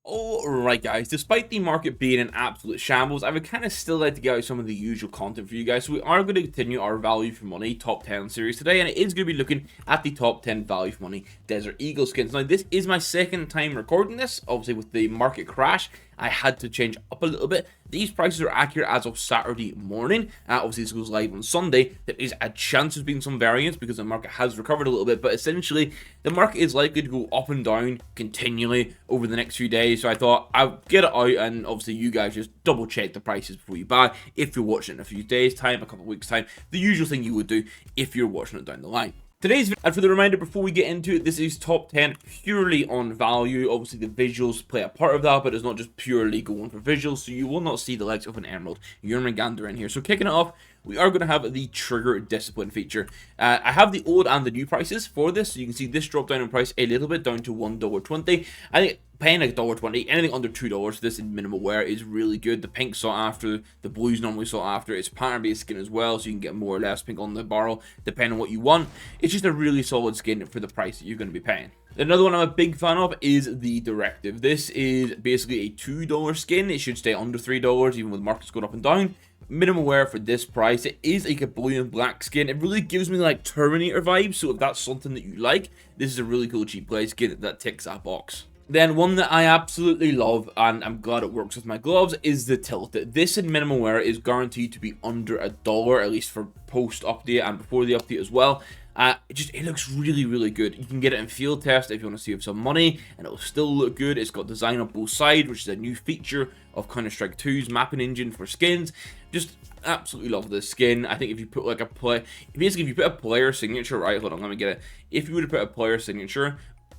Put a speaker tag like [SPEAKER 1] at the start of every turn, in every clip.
[SPEAKER 1] Alright guys, despite the market being an absolute shambles, I would kind of still like to get out some of the usual content for you guys. So we are going to continue our value for money top 10 series today, and it is going to be looking at the top 10 value for money Desert Eagle skins. Now this is my second time recording this. Obviously with the market crash, I had to change up a little bit. These prices are accurate as of Saturday morning. Obviously this goes live on Sunday. There is a chance there's been some variance because the market has recovered a little bit, but essentially the market is likely to go up and down continually over the next few days. So I thought I'll get it out, and obviously you guys just double check the prices before you buy if you're watching it in a few days time, a couple of weeks time, the usual thing you would do if you're watching it down the line. Today's video, and for the reminder before we get into it, this is top 10 purely on value. Obviously the visuals play a part of that, but it's not just purely going for visuals, so you will not see the likes of an Emerald Yermangander in here. So kicking it off, we are going to have the Trigger Discipline feature. I have the old and the new prices for this, so you can see this drop down in price a little bit, down to $1.20. I think paying like $1.20, anything under $2 for this in minimal wear is really good. The pink sought after, the blues normally sought after. It's pattern based skin as well, so you can get more or less pink on the barrel depending on what you want. It's just a really solid skin for the price that you're going to be paying. Another one I'm a big fan of is the Directive. This is basically a $2 skin. It should stay under $3 even with markets going up and down. Minimal wear for this price. It is like a blue and black skin. It really gives me like Terminator vibes, so if that's something that you like, this is a really cool cheap play skin that ticks that box. Then one that I absolutely love, and I'm glad it works with my gloves, is the Tilted. This in minimal wear is guaranteed to be under $1, at least for post update and before the update as well. It looks really good. You can get it in field test if you want to save some money, and it'll still look good. It's got design on both sides, which is a new feature of Counter-Strike 2's mapping engine for skins. Just absolutely love this skin. I think if you put like if you put a player signature, right, hold on, let me get it. If you were to put a player signature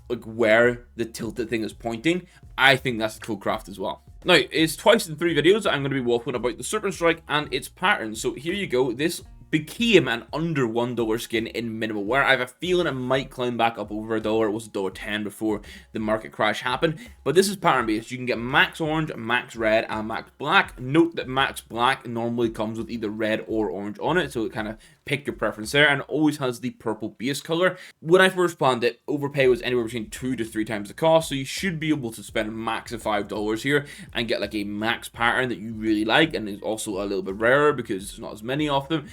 [SPEAKER 1] like where the tilted thing is pointing, I think that's a cool craft as well. Now, it's twice in 3 videos I'm going to be waffling about the Serpent Strike and its pattern. So here you go. This became an under $1 skin in minimal wear. I have a feeling it might climb back up over $1. It was $1.10 before the market crash happened, but this is pattern based. You can get max orange, max red, and max black. Note that max black normally comes with either red or orange on it, so it kind of pick your preference there, and it always has the purple base color. When I first planned it, overpay was anywhere between 2 to 3 times the cost, so you should be able to spend a max of $5 here and get like a max pattern that you really like, and is also a little bit rarer because there's not as many of them.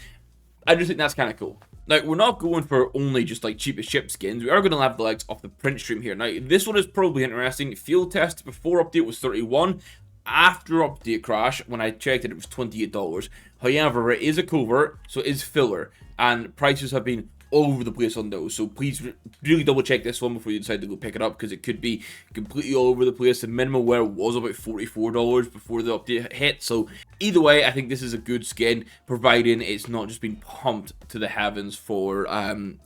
[SPEAKER 1] I just think that's kind of cool. Now, we're not going for only just like cheapest ship skins. We are going to have the legs off the print stream here. Now, this one is probably interesting. Field test before update was 31. After update crash, when I checked it, it was $28. However, it is a covert, so it is filler, and prices have been all over the place on those, so please really double check this one before you decide to go pick it up, because it could be completely all over the place. The minimum wear was about $44 before the update hit, so either way, I think this is a good skin, providing it's not just been pumped to the heavens for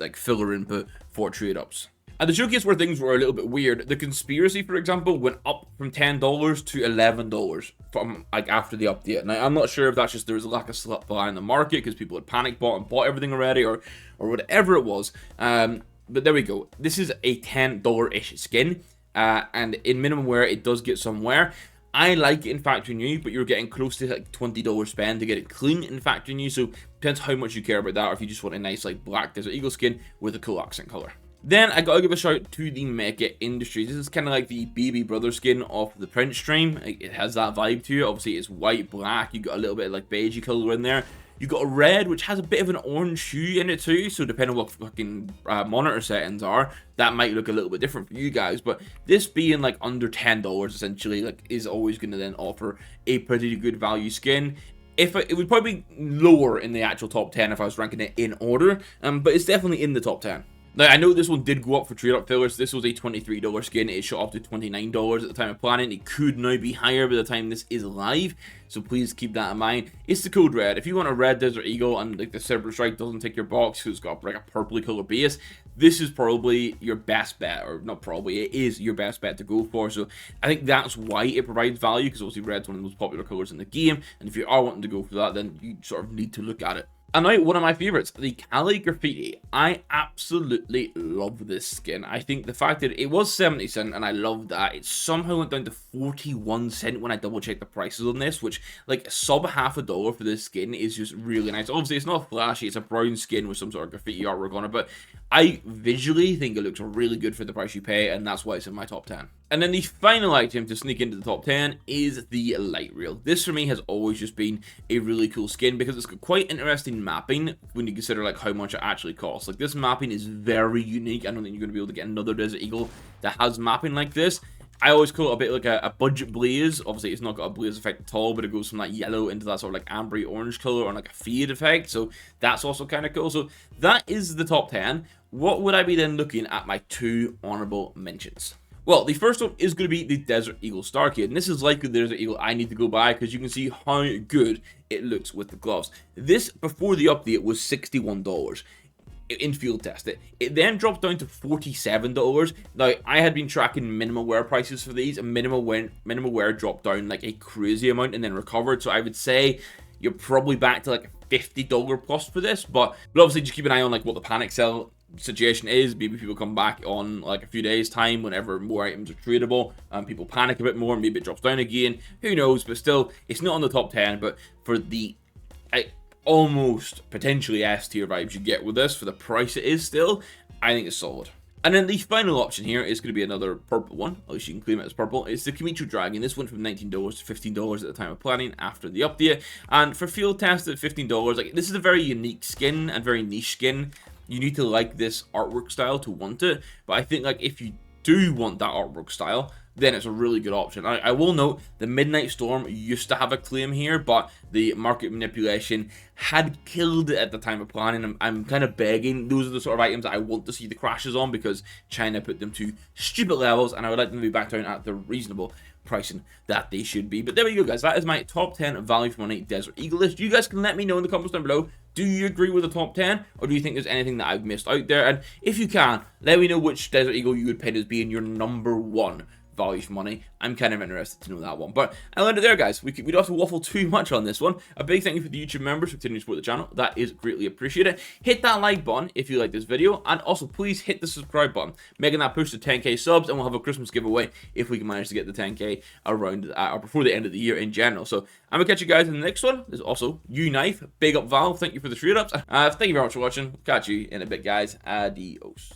[SPEAKER 1] like filler input for trade ups. At the showcase where things were a little bit weird, the Conspiracy, for example, went up from $10 to $11 from like after the update. Now, I'm not sure if that's just there was a lack of supply in the market because people had panic bought and bought everything already, or whatever it was. But there we go. This is a $10-ish skin, and in minimum wear, it does get some wear. I like it in factory new, but you're getting close to like $20 spend to get it clean in factory new, so depends how much you care about that, or if you just want a nice like black Desert Eagle skin with a cool accent color. Then I gotta give a shout to the Mecha Industries. This is kind of like the BB Brother skin off the print stream. It has that vibe to it. Obviously, it's white, black. You got a little bit of like beigey color in there. You got a red, which has a bit of an orange hue in it too. So depending on what fucking monitor settings are, that might look a little bit different for you guys. But this being like under $10 essentially, like is always going to then offer a pretty good value skin. It would probably be lower in the actual top 10 if I was ranking it in order, but it's definitely in the top 10. Now, I know this one did go up for trade-up fillers. This was a $23 skin. It shot up to $29 at the time of planning. It could now be higher by the time this is live, so please keep that in mind. It's the code red. If you want a red Desert Eagle and like the Serpent Strike doesn't tick your box because it's got like a purpley color base, this is probably your best bet, or not probably, it is your best bet to go for. So I think that's why it provides value, because obviously red's one of the most popular colors in the game, and if you are wanting to go for that, then you sort of need to look at it. And now, one of my favorites, the Cali Graffiti. I absolutely love this skin. I think the fact that it was 70 cents, and I love that, it somehow went down to 41 cents when I double checked the prices on this, which, like, sub half $1 for this skin is just really nice. Obviously, it's not flashy, it's a brown skin with some sort of graffiti artwork on it, but I visually think it looks really good for the price you pay, and that's why it's in my top 10. And then the final item to sneak into the top 10 is the light rail. This for me has always just been a really cool skin because it's got quite interesting mapping when you consider like how much it actually costs. Like, this mapping is very unique. I don't think you're going to be able to get another Desert Eagle that has mapping like this. I always call it a bit like a budget blaze. Obviously, it's not got a blaze effect at all, but it goes from that yellow into that sort of like ambery orange color on like a fade effect. So that's also kind of cool. So that is the top 10. What would I be then looking at my 2 honorable mentions? Well, the first one is going to be the Desert Eagle Star Kit, and this is likely the Desert Eagle I need to go buy because you can see how good it looks with the gloves. This, before the update, was $61 in field test. It then dropped down to $47. Now, I had been tracking minimal wear prices for these, and minimal wear dropped down like a crazy amount and then recovered, so I would say you're probably back to like a $50 plus for this, but obviously just keep an eye on like what the panic sell situation is. Maybe people come back on like a few days time whenever more items are tradable, and people panic a bit more, maybe it drops down again, who knows. But still, it's not on the top 10, but for the almost potentially S tier vibes you get with this for the price it is, still I think it's solid. And then the final option here is going to be another purple one, at least you can claim it as purple. It's the Kimitsu Dragon. This went from $19 to $15 at the time of planning after the update, and for field test at $15, like, this is a very unique skin and very niche skin. You need to like this artwork style to want it, but I think like if you do want that artwork style, then it's a really good option. I will note the Midnight Storm used to have a claim here, but the market manipulation had killed it at the time of planning. I'm kind of begging. Those are the sort of items that I want to see the crashes on because China put them to stupid levels, and I would like them to be back down at the reasonable pricing that they should be. But there we go, guys. That is my top 10 value for money Desert Eagle list. You guys can let me know in the comments down below. Do you agree with the top 10, or do you think there's anything that I've missed out there? And if you can, let me know which Desert Eagle you would pin as being your #1 value for money. I'm kind of interested to know that one. But I'll end it there, guys. We don't have to waffle too much on this one. A big thank you for the YouTube members for continuing to support the channel. That is greatly appreciated. Hit that like button if you like this video, and also please hit the subscribe button, making that push to 10k subs, and we'll have a Christmas giveaway if we can manage to get the 10k around or before the end of the year in general. So I'm gonna catch you guys in the next one. There's also Knife. Big up Valve. Thank you for the 3 ups. Thank you very much for watching. Catch you in a bit, guys. Adios.